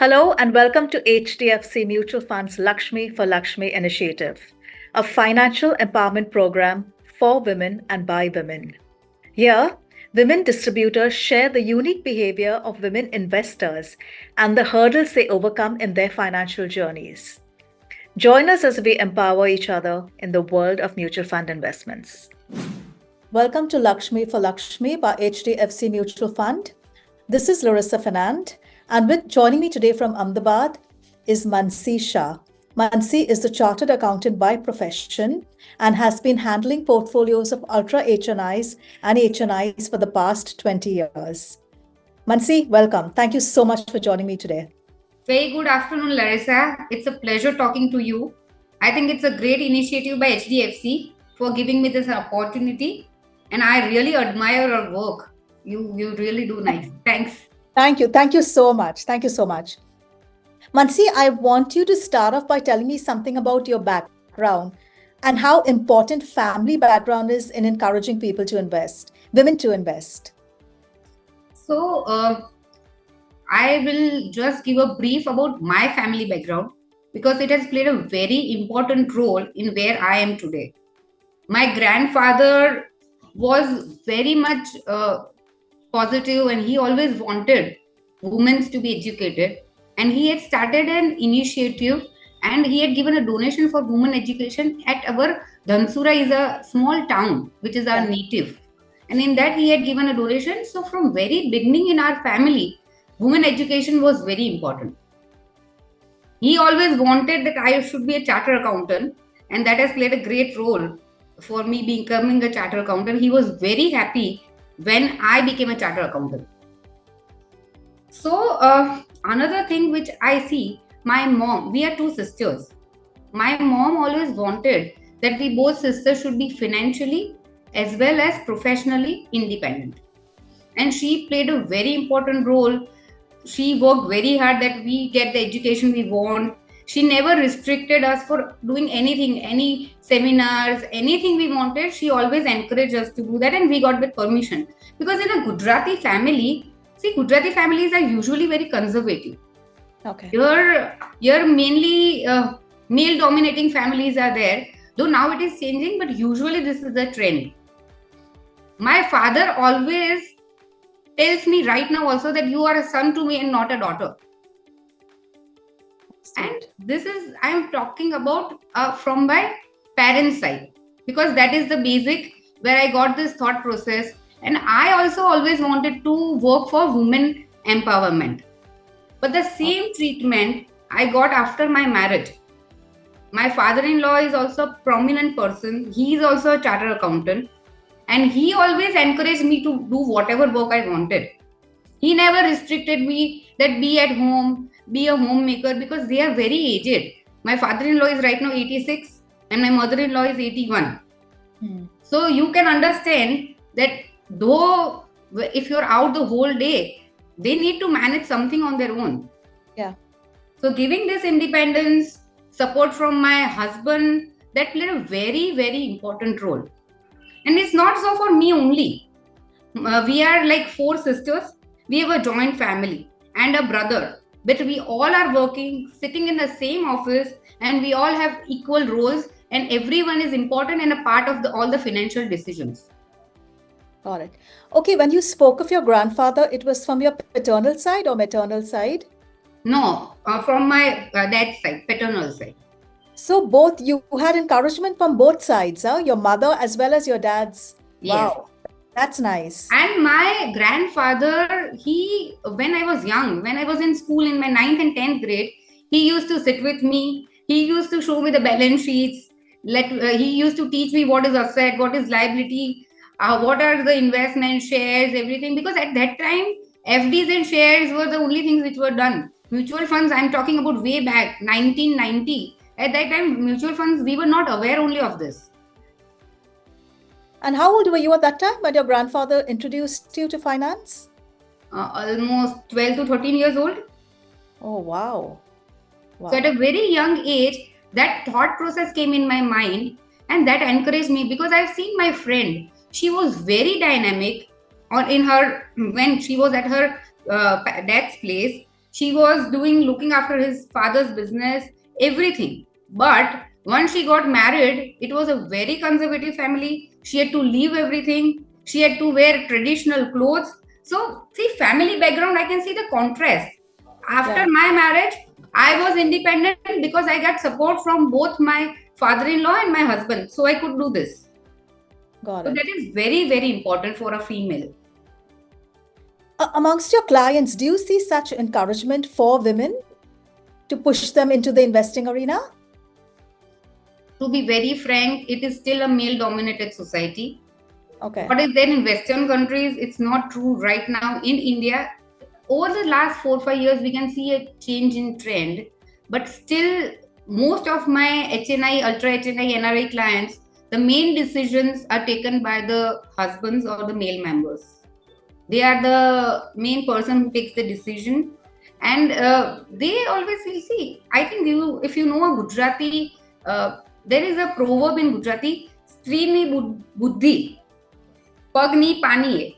Hello and welcome to HDFC Mutual Fund's Laxmi for Laxmi initiative, a financial empowerment program for women and by women. Here, women distributors share the unique behavior of women investors and the hurdles they overcome in their financial journeys. Join us as we empower each other in the world of mutual fund investments. Welcome to Laxmi for Laxmi by HDFC Mutual Fund. This is Larissa Fernand, and joining me today from Ahmedabad is Mansi Shah. Mansi is the chartered accountant by profession and has been handling portfolios of ultra HNIs and HNIs for the past 20 years. Mansi, welcome. Thank you so much for joining me today. Very good afternoon, Larissa. It's a pleasure talking to you. I think it's a great initiative by HDFC for giving me this opportunity, and I really admire your work. You really do nice. Thanks. Thank you. Thank you so much. Thank you so much. Mansi, I want you to start off by telling me something about your background and how important family background is in encouraging people to invest, women to invest. So, I will just give a brief about my family background because it has played a very important role in where I am today. My grandfather was very much positive and he always wanted women to be educated, and he had started an initiative and he had given a donation for women education at our Dhansura is a small town which is our native, and in that he had given a donation. So from very beginning in our family, women education was very important. He always wanted that I should be a chartered accountant, and that has played a great role for me becoming a chartered accountant. He was very happy when I became a chartered accountant. So another thing which I see, my mom, we are two sisters. My mom always wanted that we both sisters should be financially as well as professionally independent. And she played a very important role. She worked very hard that we get the education we want. She never restricted us for doing anything, any seminars, anything we wanted. She always encouraged us to do that, and we got the permission. Because in a Gujarati family, see, Gujarati families are usually very conservative. Okay. Your mainly male-dominating families are there. Though now it is changing, but usually this is the trend. My father always tells me right now also that you are a son to me and not a daughter. And this is, I am talking about from my parents' side, because that is the basic where I got this thought process. And I also always wanted to work for women empowerment. But the same treatment I got after my marriage. My father-in-law is also a prominent person. He is also a chartered accountant. And he always encouraged me to do whatever work I wanted. He never restricted me that be at home, be a homemaker, because they are very aged. My father-in-law is right now 86 and my mother-in-law is 81. So you can understand that though if you're out the whole day, they need to manage something on their own. Yeah. So giving this independence, support from my husband, that played a very, very important role. And it's not so for me only. We are like 4 sisters. We have a joint family and a brother. But we all are working, sitting in the same office, and we all have equal roles, and everyone is important and a part of all the financial decisions. Got it. Okay, when you spoke of your grandfather, it was from your paternal side or maternal side? No, from my dad's side, paternal side. So both, you had encouragement from both sides, huh? Your mother as well as your dad's. Yes. Wow, that's nice. And my grandfather, when I was young, when I was in school in my 9th and 10th grade, he used to sit with me. He used to show me the balance sheets. He used to teach me what is asset, what is liability, what are the investment shares, everything. Because at that time, FDs and shares were the only things which were done. Mutual funds, I'm talking about way back, 1990. At that time, mutual funds, we were not aware only of this. And how old were you at that time when your grandfather introduced you to finance? Almost 12 to 13 years old. Oh, wow. So at a very young age, that thought process came in my mind, and that encouraged me, because I've seen my friend. She was very dynamic when she was at her dad's place. She was looking after his father's business, everything. But once she got married, it was a very conservative family. She had to leave everything. She had to wear traditional clothes. So, see, family background, I can see the contrast. After my marriage, I was independent because I got support from both my father-in-law and my husband. So I could do this. Got So it. that is very, very important for a female. Amongst your clients, do you see such encouragement for women to push them into the investing arena? To be very frank, it is still a male-dominated society. Okay. What is there in Western countries? It's not true right now. In India, over the last 4-5 years, we can see a change in trend. But still, most of my HNI, Ultra HNI, NRI clients, the main decisions are taken by the husbands or the male members. They are the main person who takes the decision, and they always will see. I think if you know a Gujarati, there is a proverb in Gujarati: "Strini buddhi, pagni pani."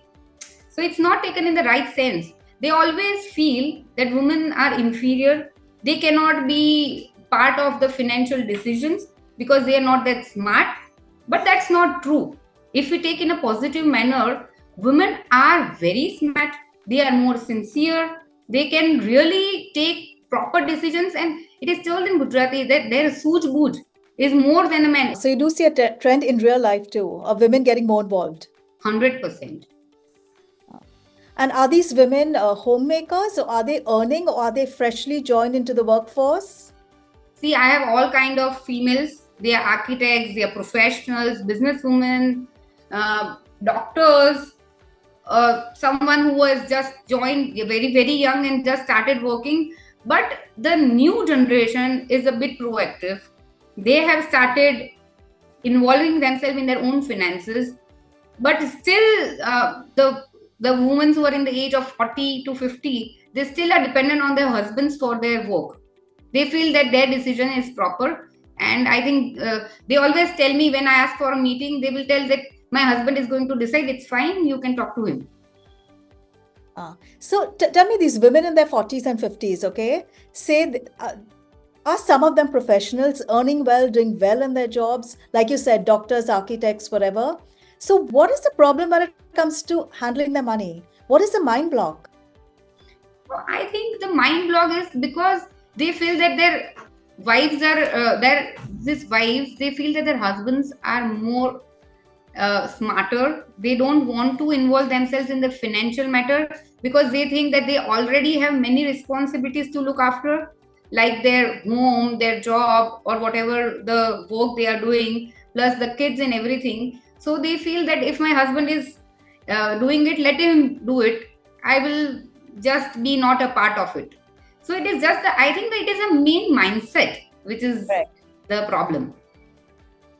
So it's not taken in the right sense. They always feel that women are inferior. They cannot be part of the financial decisions because they are not that smart. But that's not true. If we take in a positive manner, women are very smart. They are more sincere. They can really take proper decisions. And it is told in Gujarati that their suj-booj is more than a man. So you do see a trend in real life too, of women getting more involved. 100%. And are these women homemakers, or are they earning, or are they freshly joined into the workforce? See, I have all kind of females. They are architects, they are professionals, businesswomen, doctors, someone who has just joined very, very young and just started working. But the new generation is a bit proactive. They have started involving themselves in their own finances. But still, the women who are in the age of 40 to 50, they still are dependent on their husbands for their work. They feel that their decision is proper. And I think they always tell me, when I ask for a meeting, they will tell that my husband is going to decide. It's fine, you can talk to him. So tell me, these women in their 40s and 50s, okay, say, are some of them professionals, earning well, doing well in their jobs? Like you said, doctors, architects, whatever. So what is the problem when it comes to handling their money? What is the mind block? I think the mind block is because they feel that their wives are they feel that their husbands are more smarter. They don't want to involve themselves in the financial matter because they think that they already have many responsibilities to look after, like their home, their job, or whatever the work they are doing, plus the kids and everything. So they feel that if my husband is doing it, let him do it. I will just be not a part of it. So it is just I think that it is a main mindset which is the problem.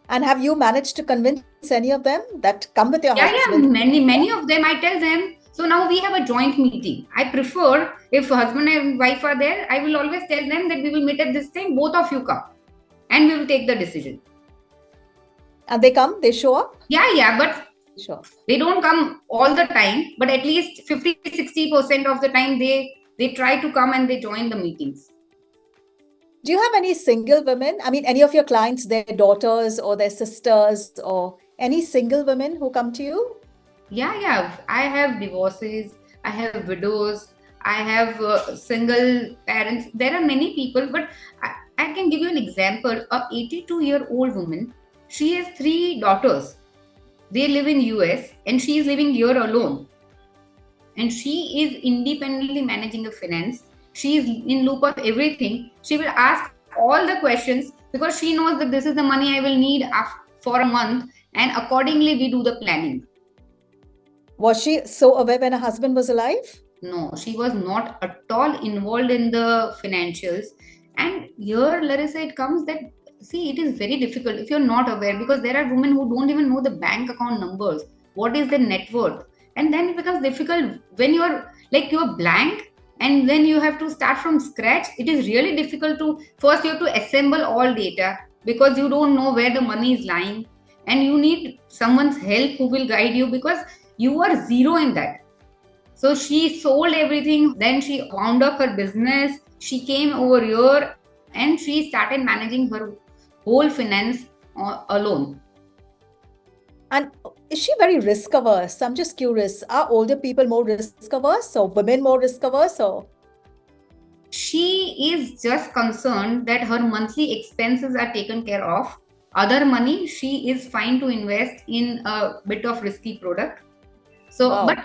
And have you managed to convince any of them that come with your husband? Yeah, many of them. I tell them. So now we have a joint meeting. I prefer, if husband and wife are there, I will always tell them that we will meet at this time. Both of you come, and we will take the decision. And they come, they show up? Yeah, but sure, they don't come all the time. But at least 50-60% of the time, they try to come and they join the meetings. Do you have any single women? I mean, any of your clients, their daughters or their sisters, or any single women who come to you? Yeah. I have divorces. I have widows. I have single parents. There are many people, but I can give you an example. A 82-year-old woman, she has 3 daughters. They live in US and she is living here alone. And she is independently managing the finance. She is in loop of everything. She will ask all the questions because she knows that this is the money I will need for a month, and accordingly we do the planning. Was she so aware when her husband was alive? No, she was not at all involved in the financials. And here, Larissa, it comes that, see, it is very difficult if you're not aware, because there are women who don't even know the bank account numbers. What is the net worth? And then it becomes difficult when you're blank, and when you have to start from scratch. It is really difficult to, first you have to assemble all data because you don't know where the money is lying, and you need someone's help who will guide you because you are zero in that. So she sold everything. Then she wound up her business. She came over here and she started managing her whole finance alone. And is she very risk averse? I'm just curious. Are older people more risk averse or women more risk averse or? She is just concerned that her monthly expenses are taken care of. Other money, she is fine to invest in a bit of risky product. So, Wow.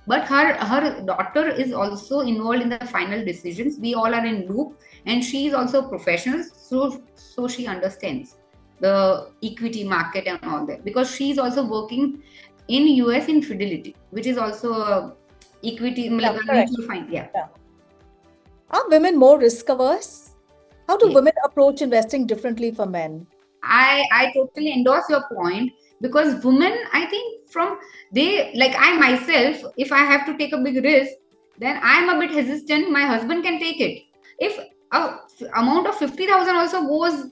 but her daughter is also involved in the final decisions. We all are in loop, and she is also a professional, so she understands the equity market and all that, because she is also working in US in Fidelity, which is also a equity Yeah, correct. mutual fund. Yeah. Yeah. Are women more risk averse? How do Yes. women approach investing differently from men? I totally endorse your point, because women, I think, from they, like I myself, if I have to take a big risk, then I'm a bit hesitant. My husband can take it. If a amount of 50,000 also goes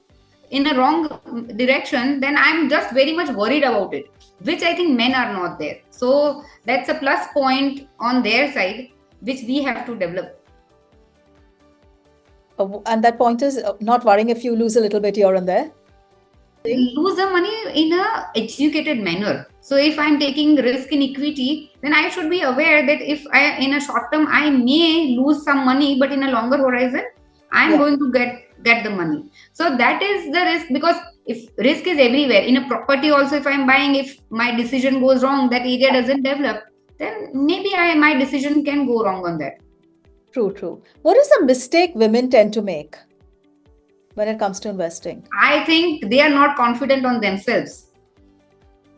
in a wrong direction, then I'm just very much worried about it, which I think men are not there. So that's a plus point on their side, which we have to develop. And that point is not worrying if you lose a little bit here and there. Lose the money in a educated manner. So if I'm taking risk in equity, then I should be aware that if I, in a short term, I may lose some money, but in a longer horizon, I'm Yeah. going to get the money. So that is the risk, because if risk is everywhere in a property also, if I'm buying, if my decision goes wrong, that area doesn't develop, then maybe my decision can go wrong on that. True, true. What is the mistake women tend to make when it comes to investing? I think they are not confident on themselves.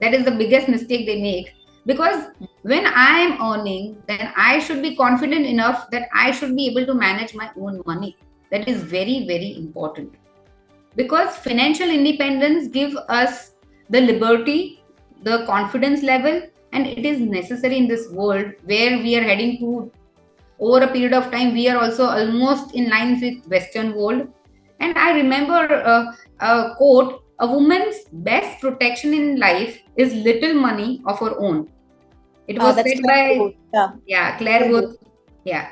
That is the biggest mistake they make, because when I am earning, then I should be confident enough that I should be able to manage my own money. That is very, very important, because financial independence give us the liberty, the confidence level, and it is necessary in this world where we are heading to. Over a period of time, we are also almost in line with Western world. And I remember a quote: a woman's best protection in life is little money of her own. It was That's said Claire by, Booth. Yeah. yeah, Claire Claire Booth. Booth. Yeah.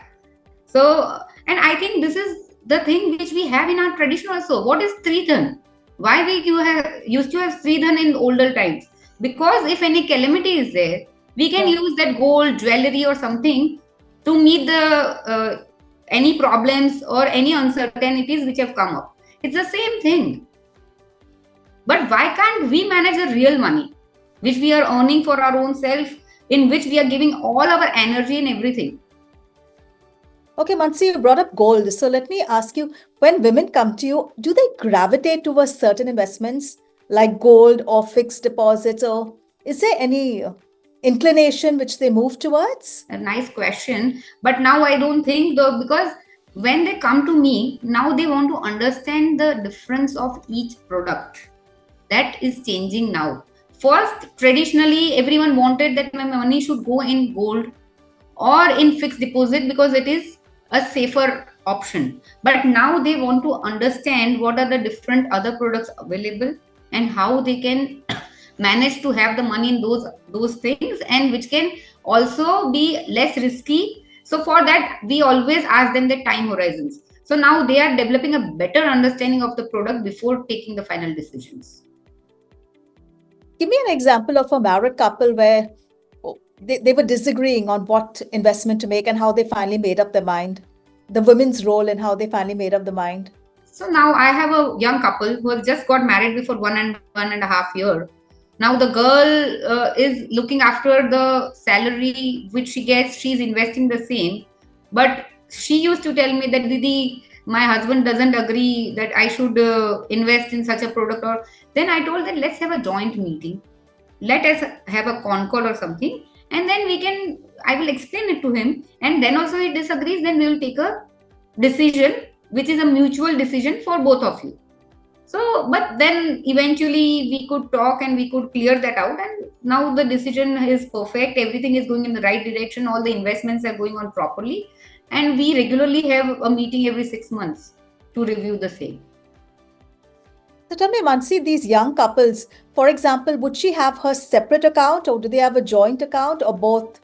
So, and I think this is the thing which we have in our tradition also. What is Stridhan? Why we used to have Stridhan in older times? Because if any calamity is there, we can Yeah. use that gold, jewelry, or something to meet the any problems or any uncertainties which have come up. It's the same thing. But why can't we manage the real money, which we are earning for our own self, in which we are giving all our energy and everything? Okay, Mansi, you brought up gold. So let me ask you, when women come to you, do they gravitate towards certain investments like gold or fixed deposits, or is there any inclination which they move towards? A nice question. But now I don't think though, because when they come to me, now they want to understand the difference of each product. That is changing now. First, traditionally, everyone wanted that my money should go in gold or in fixed deposit because it is a safer option. But now they want to understand what are the different other products available and how they can manage to have the money in those things, and which can also be less risky. So for that, we always ask them the time horizons. So now they are developing a better understanding of the product before taking the final decisions. Give me an example of a married couple where they were disagreeing on what investment to make and how they finally made up their mind. The women's role and how they finally made up the mind. So now I have a young couple who have just got married before 1.5 years. Now the girl is looking after the salary which she gets. She's investing the same, but she used to tell me that, Didi, my husband doesn't agree that I should invest in such a product. Or then I told that let's have a joint meeting. Let us have a con call or something, and then we can. I will explain it to him, and then also he disagrees. Then we will take a decision which is a mutual decision for both of you. So, but then eventually we could talk and we could clear that out. And now the decision is perfect. Everything is going in the right direction. All the investments are going on properly. And we regularly have a meeting every 6 months to review the same. So tell me, Mansi, these young couples, for example, would she have her separate account or do they have a joint account or both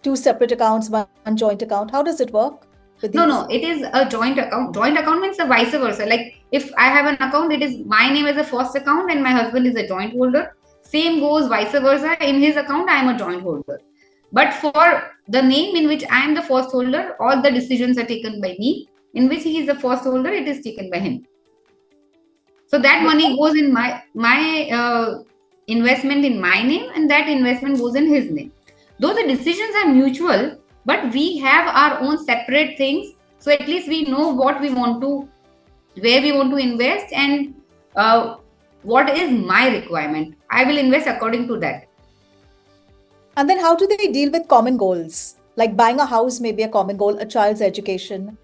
two separate accounts, one joint account? How does it work with these? No, it is a joint account. Joint account means the vice versa. Like if I have an account, it is my name as a first account and my husband is a joint holder. Same goes vice versa. In his account, I am a joint holder. But for the name in which I am the first holder, all the decisions are taken by me. In which he is the first holder, it is taken by him. So that money goes in my investment in my name, and that investment goes in his name. Though the decisions are mutual, but we have our own separate things. So at least we know what we want to, where we want to invest, and what is my requirement. I will invest according to that. And then how do they deal with common goals? Like buying a house may be a common goal, a child's education.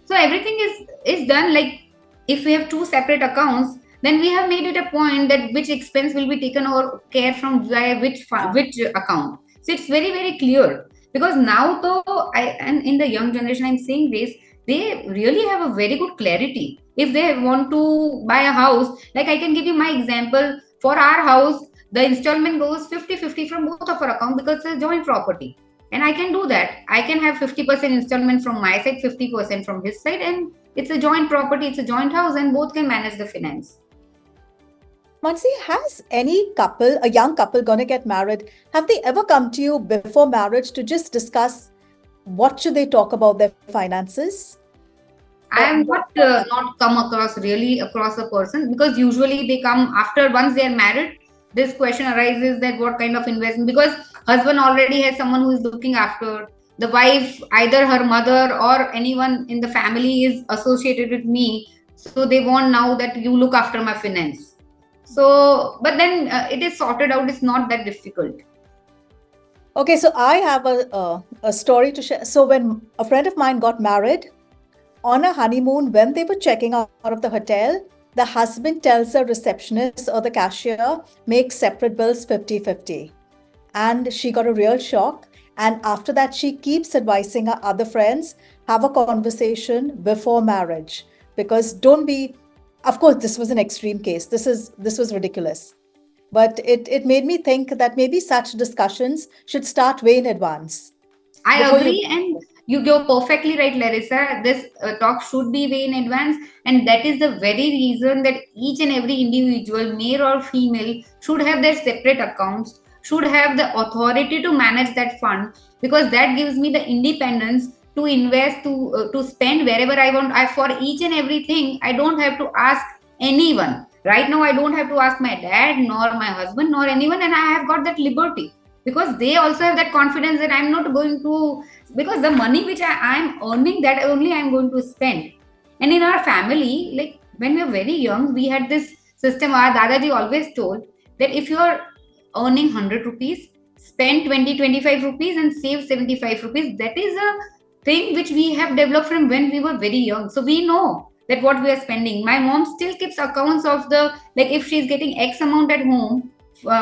So everything is done. Like if we have two separate accounts, then we have made it a point that which expense will be taken or care from which account. So it's very, very clear. Because now though and in the young generation I'm saying this, they really have a very good clarity. If they want to buy a house, like I can give you my example. For our house, the installment goes 50-50 from both of our account because it's a joint property. And I can do that. I can have 50% installment from my side, 50% from his side, and it's a joint property, it's a joint house, and both can manage the finance. Mansi, has any couple, a young couple going to get married, have they ever come to you before marriage to just discuss what should they talk about their finances? I am not come across a person, because usually they come after once they are married. This question arises that what kind of investment, because husband already has someone who is looking after the wife, either her mother or anyone in the family is associated with me, so they want now that you look after my finance. So but then it is sorted out. It's not that difficult. Okay, so I have a story to share. So when a friend of mine got married on a honeymoon, when they were checking out of the hotel, the husband tells the receptionist or the cashier, make separate bills 50-50. And she got a real shock. And after that, she keeps advising her other friends, have a conversation before marriage. Because don't be, of course, this was an extreme case. This was ridiculous. But it made me think that maybe such discussions should start way in advance. I agree, and you go perfectly right, Larissa. This talk should be way in advance, and that is the very reason that each and every individual, male or female, should have their separate accounts, should have the authority to manage that fund, because that gives me the independence to invest, to spend wherever I want. For each and everything, I don't have to ask anyone. Right now, I don't have to ask my dad, nor my husband, nor anyone, and I have got that liberty, because they also have that confidence that I'm not going to, because the money which I'm earning, that only I'm going to spend. And in our family, like when we were very young, we had this system. Our Dadaji always told that if you're earning 100 rupees, spend 20-25 rupees and save 75 rupees. That is a thing which we have developed from when we were very young. So we know that what we are spending. My mom still keeps accounts of the, like if she's getting X amount at home,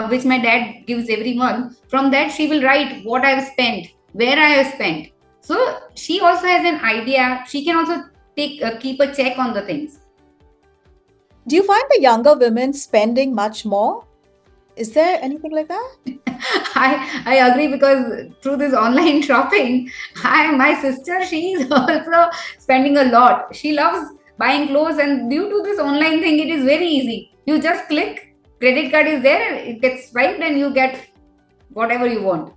which my dad gives every month, from that she will write what I have spent, where I have spent. So she also has an idea. She can also keep a check on the things. Do you find the younger women spending much more? Is there anything like that? I agree, because through this online shopping, my sister, she is also spending a lot. She loves buying clothes, and due to this online thing, it is very easy. You just click, credit card is there, it gets swiped, and you get whatever you want.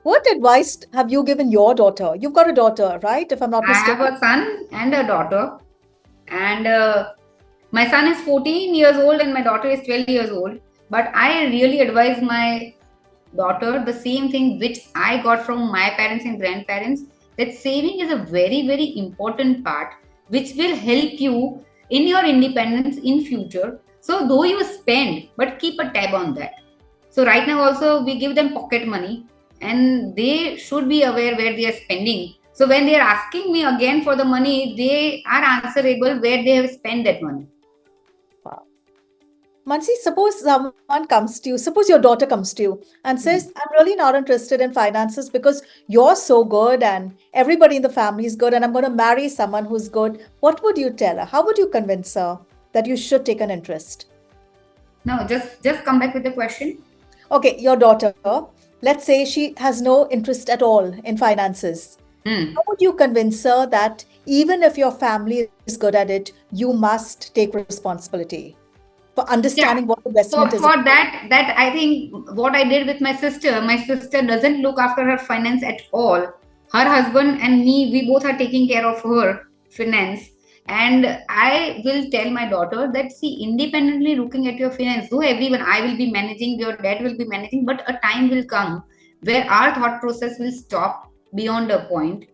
What advice have you given your daughter? You've got a daughter, right? If I'm not mistaken. I have a son and a daughter, and my son is 14 years old and my daughter is 12 years old. But I really advise my daughter the same thing which I got from my parents and grandparents, that saving is a very, very important part which will help you in your independence in future. So though you spend, but keep a tab on that. So right now also we give them pocket money, and they should be aware where they are spending. So when they are asking me again for the money, they are answerable where they have spent that money. Wow. Mansi, suppose someone comes to you, suppose your daughter comes to you and says, I'm really not interested in finances because you're so good and everybody in the family is good and I'm going to marry someone who's good. What would you tell her? How would you convince her that you should take an interest? No, just come back with the question. Okay, your daughter, let's say she has no interest at all in finances. Hmm. How would you convince her that even if your family is good at it, you must take responsibility for Yeah. understanding what investment is? For that I think what I did with my sister doesn't look after her finance at all. Her husband and me, we both are taking care of her finance. And I will tell my daughter that, see, independently looking at your finance, though everyone, I will be managing, your dad will be managing, but a time will come where our thought process will stop beyond a point.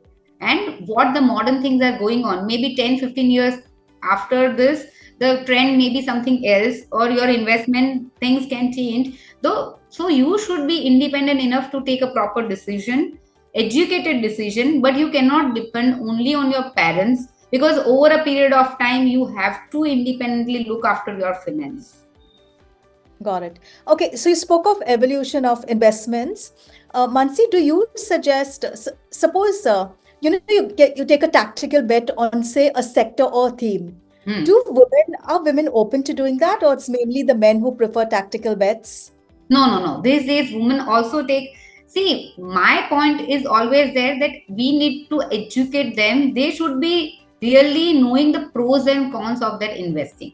And what the modern things are going on, maybe 10-15 years after this, the trend may be something else, or your investment things can change though. So you should be independent enough to take a proper decision, educated decision, but you cannot depend only on your parents, because over a period of time you have to independently look after your finance. Got it. Okay, so you spoke of evolution of investments. Mansi, do you suggest, suppose you take a tactical bet on, say, a sector or theme. Hmm. Are women open to doing that, or it's mainly the men who prefer tactical bets? No. These days, women also take. See, my point is always there that we need to educate them. They should be really knowing the pros and cons of that investing.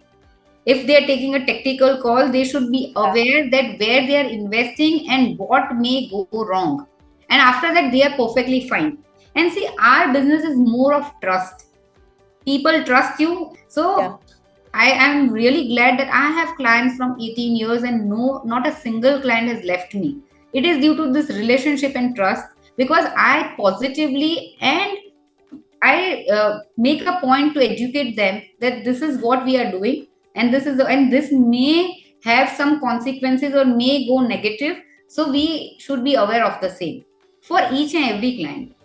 If they are taking a tactical call, they should be aware that where they are investing and what may go wrong. And after that, they are perfectly fine. And see, our business is more of trust. People trust you. Yeah. So I am really glad that I have clients from 18 years and no, not a single client has left me. It is due to this relationship and trust, because I positively and I make a point to educate them that this is what we are doing, and this may have some consequences or may go negative. So we should be aware of the same for each and every client.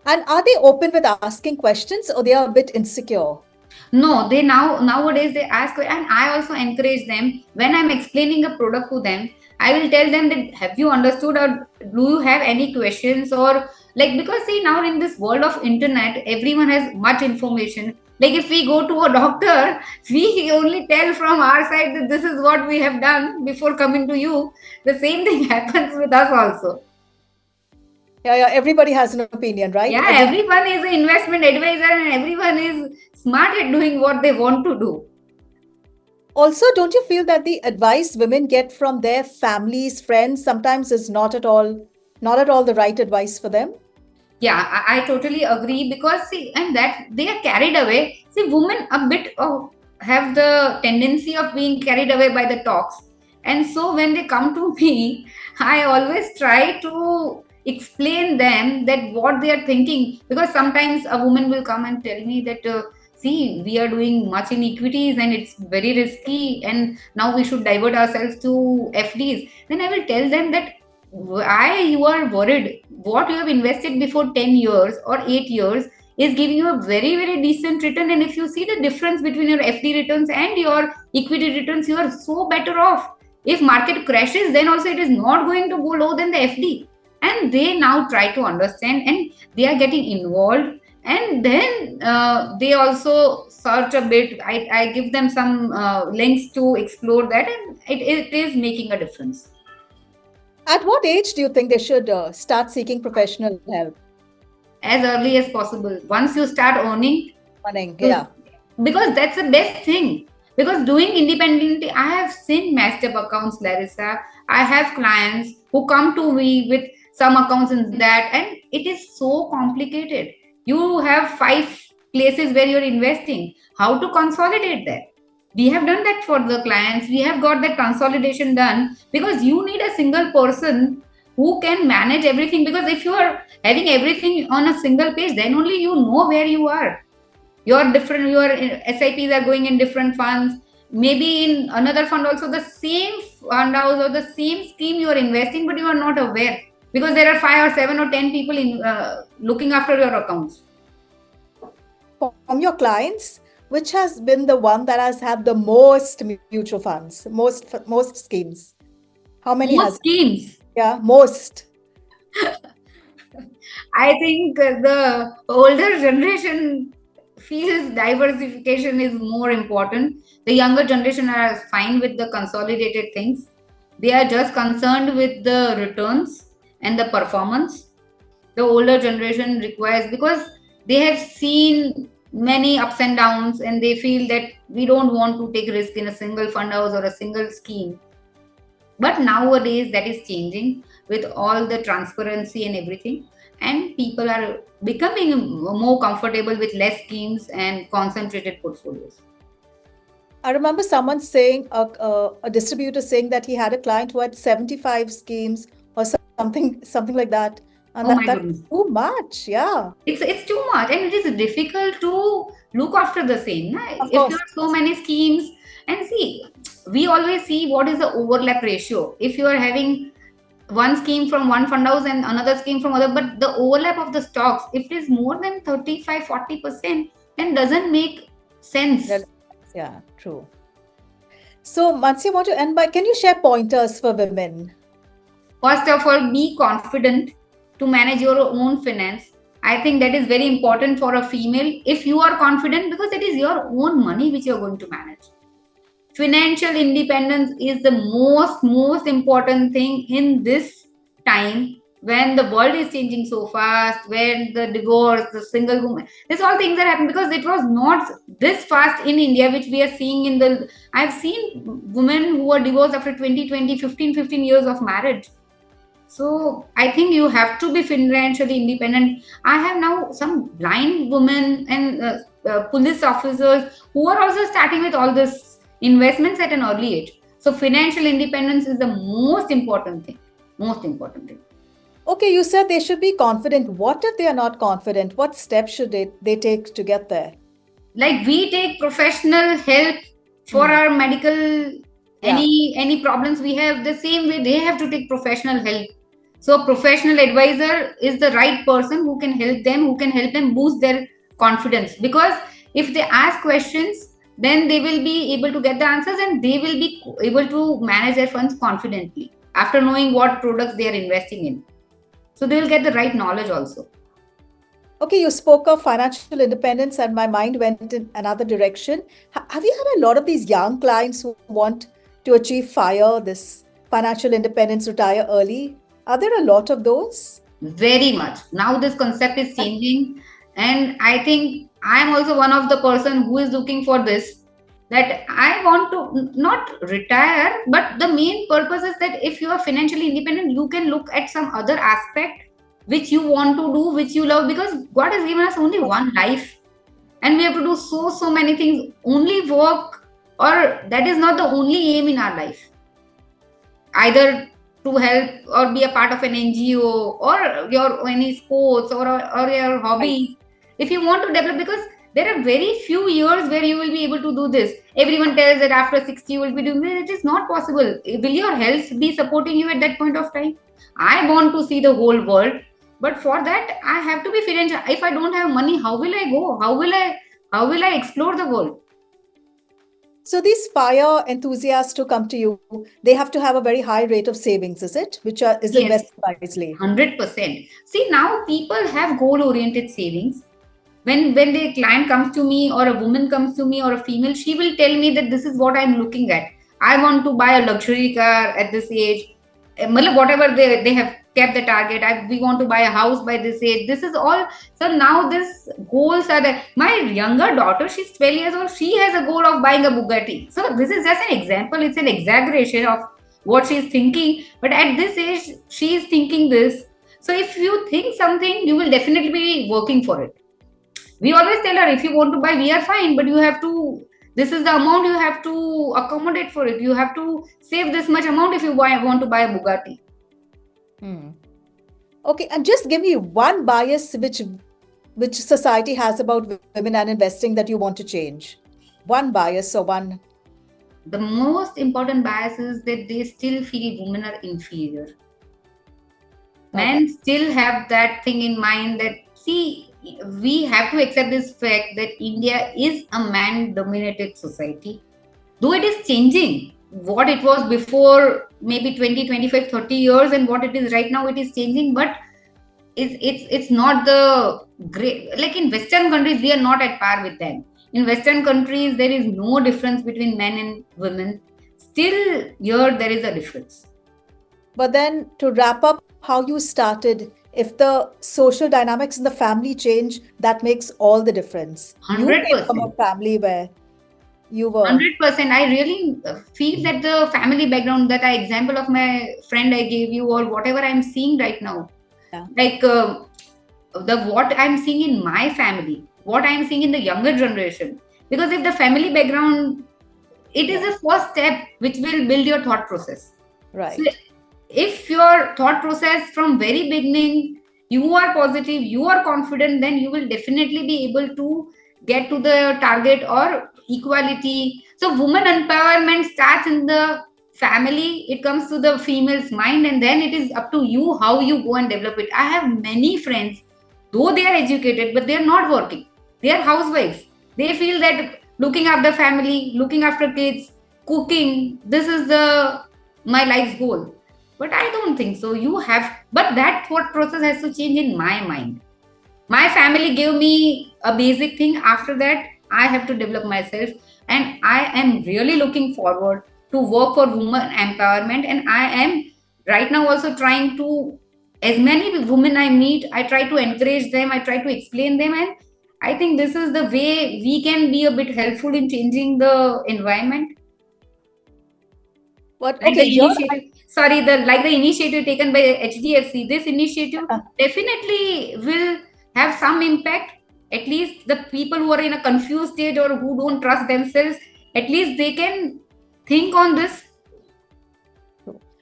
And are they open with asking questions, or they are a bit insecure? No, they nowadays they ask, and I also encourage them when I'm explaining a product to them. I will tell them that, have you understood, or do you have any questions, or like, because see, now in this world of internet, everyone has much information. Like if we go to a doctor, we only tell from our side that this is what we have done before coming to you. The same thing happens with us also. Yeah, everybody has an opinion, right? Yeah, everyone is an investment advisor and everyone is smart at doing what they want to do. Also, don't you feel that the advice women get from their families, friends, sometimes is not at all the right advice for them? Yeah, I totally agree, because see, and that they are carried away. See, women a bit have the tendency of being carried away by the talks, and so when they come to me, I always try to explain them that what they are thinking, because sometimes a woman will come and tell me that. See, we are doing much in equities and it's very risky, and now we should divert ourselves to FDs. Then I will tell them that why you are worried. What you have invested before 10 years or 8 years is giving you a very very decent return, and if you see the difference between your FD returns and your equity returns, you are so better off. If market crashes, then also it is not going to go lower than the FD. And they now try to understand, and they are getting involved, and then they also search a bit. I give them some links to explore that, and it is making a difference. At what age do you think they should start seeking professional help? As early as possible. Once you start earning, Running, you, yeah. because that's the best thing. Because doing independently, I have seen master accounts, Larissa. I have clients who come to me with some accounts in that, and it is so complicated. You have 5 places where you're investing. How to consolidate that? We have done that for the clients. We have got that consolidation done, because you need a single person who can manage everything. Because if you are having everything on a single page, then only you know where you are. Your SIPs are going in different funds. Maybe in another fund also the same fund house or the same scheme you are investing, but you are not aware, because there are 5 or 7 or 10 people in looking after your accounts. From your clients, which has been the one that has had the most mutual funds, most schemes? How many Most has? schemes. Yeah, most. I think the older generation feels diversification is more important. The younger generation are fine with the consolidated things. They are just concerned with the returns and the performance. The older generation requires, because they have seen many ups and downs, and they feel that we don't want to take risk in a single fund house or a single scheme. But nowadays that is changing with all the transparency and everything, and people are becoming more comfortable with less schemes and concentrated portfolios. I remember someone saying, a distributor saying that he had a client who had 75 schemes or something like that. And Oh my that's goodness. too much. Yeah. It's too much, and it is difficult to look after the same. Of If course. you have so many schemes, and see, we always see what is the overlap ratio. If you are having one scheme from one fund house and another scheme from other, but the overlap of the stocks, if it is more than 35-40%, then doesn't make sense. Yeah, true. So, Mansi, I want to end by, can you share pointers for women? First of all, be confident to manage your own finance. I think that is very important for a female. If you are confident, because it is your own money which you are going to manage. Financial independence is the most important thing in this time, when the world is changing so fast, when the divorce, the single woman, these all things are happening, because it was not this fast in India, which we are seeing in the, I've seen women who are divorced after 15 years of marriage. So I think you have to be financially independent. I have now some blind women and police officers who are also starting with all this investments at an early age. So financial independence is the most important thing. Most important thing. Okay, you said they should be confident. What if they are not confident? What steps should they take to get there? Like, we take professional help for our medical, any problems we have, the same way they have to take professional help. So professional advisor is the right person who can help them boost their confidence, because if they ask questions, then they will be able to get the answers, and they will be able to manage their funds confidently after knowing what products they are investing in. So they will get the right knowledge also. Okay, you spoke of financial independence and my mind went in another direction. Have you had a lot of these young clients who want to achieve FIRE, this financial independence, retire early? Are there a lot of those? Very much. Now this concept is changing, and I think I'm also one of the person who is looking for this, that I want to not retire, but the main purpose is that if you are financially independent, you can look at some other aspect which you want to do, which you love, because God has given us only one life, and we have to do so many things. Only work, or that is not the only aim in our life. Either to help or be a part of an NGO, or your any sports, or your hobby. If you want to develop, because there are very few years where you will be able to do this. Everyone tells that after 60 you will be doing this. It is not possible. Will your health be supporting you at that point of time? I want to see the whole world, but for that I have to be financial. If I don't have money, how will I go? How will I explore the world? So these FIRE enthusiasts who come to you, they have to have a very high rate of savings, is it? Which is Yes. invested wisely. 100%. See, now people have goal-oriented savings. When the client comes to me, or a woman comes to me, or a female, she will tell me that this is what I'm looking at. I want to buy a luxury car at this age. Whatever they have kept the target. We want to buy a house by this age. This is all. So now this goals are there. My younger daughter, she's 12 years old. She has a goal of buying a Bugatti. So this is just an example. It's an exaggeration of what she's thinking. But at this age, she is thinking this. So if you think something, you will definitely be working for it. We always tell her, if you want to buy, we are fine, but you have to, this is the amount you have to accommodate for it. You have to save this much amount if you want to buy a Bugatti. Okay, and just give me one bias which society has about women and investing that you want to change. One bias or one. The most important bias is that they still feel women are inferior. Men still have that thing in mind that, see, we have to accept this fact that India is a man-dominated society. Though it is changing, what it was before maybe 20, 25, 30 years and what it is right now, it is changing, but it's not the great, like in Western countries, we are not at par with them. In Western countries, there is no difference between men and women. Still, here there is a difference. But then to wrap up how you started, if the social dynamics in the family change, that makes all the difference. You came from a 100%. family where you were. 100%. I really feel that the family background, that I example of my friend I gave you, or whatever I'm seeing right now, Yeah. like the what I'm seeing in my family, what I'm seeing in the younger generation. Because if the family background, it is Yeah. a first step which will build your thought process. So Right. if your thought process from very beginning, you are positive, you are confident, then you will definitely be able to get to the target or equality. So woman empowerment starts in the family, it comes to the female's mind, and then it is up to you how you go and develop it. I have many friends, though they are educated, but they are not working, they are housewives. They feel that looking after family, looking after kids, cooking, this is the my life's goal. But I don't think so. You have, but that thought process has to change in my mind. My family gave me a basic thing. After that, I have to develop myself, and I am really looking forward to work for women empowerment. And I am right now also trying to, as many women I meet, I try to encourage them, I try to explain them, and I think this is the way we can be a bit helpful in changing the environment. But Like okay, the you're initiative, sorry, the like the initiative taken by HDFC, this initiative definitely will have some impact. At least the people who are in a confused stage or who don't trust themselves, at least they can think on this.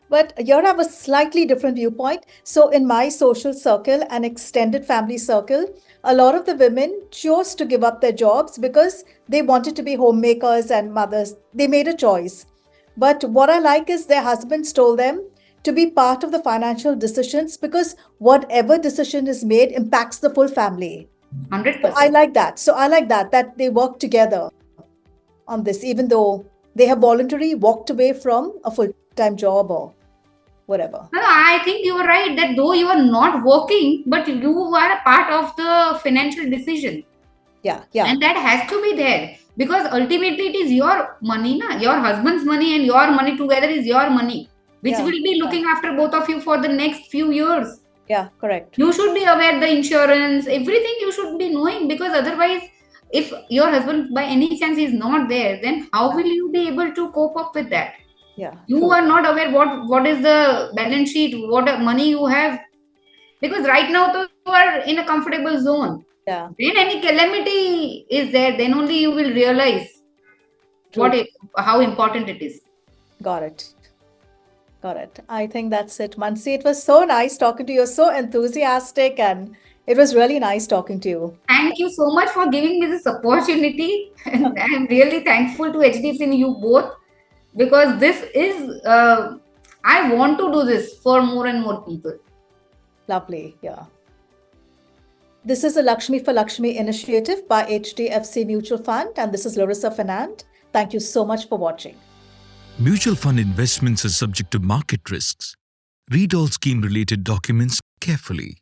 But you have a slightly different viewpoint. So, in my social circle and extended family circle, a lot of the women chose to give up their jobs because they wanted to be homemakers and mothers. They made a choice. But what I like is their husbands told them to be part of the financial decisions because whatever decision is made impacts the full family. So I 100%. like that. So I like that they work together on this, even though they have voluntarily walked away from a full-time job or whatever. No, I think you are right that though you are not working, but you are a part of the financial decision. Yeah, yeah, And that has to be there, because ultimately it is your money, na? Your husband's money and your money together is your money, which yeah, will be yeah, looking after both of you for the next few years. yeah, correct. You should be aware the insurance, everything you should be knowing, because otherwise, if your husband by any chance is not there, then how Yeah, will you be able to cope up with that? yeah, You true. are not aware what is the balance sheet, what money you have, because right now though, you are in a comfortable zone. Yeah, When any calamity is there, then only you will realize what true. it, how important it is. Got it. Got it. I think that's it, Mansi. It was so nice talking to you. You're so enthusiastic, and it was really nice talking to you. Thank you so much for giving me this opportunity, and I am really thankful to HDFC and you both, because this is I want to do this for more and more people. Lovely. Yeah. This is a Laxmi for Laxmi initiative by HDFC Mutual Fund, and this is Larissa Fernand. Thank you so much for watching. Mutual fund investments are subject to market risks. Read all scheme related documents carefully.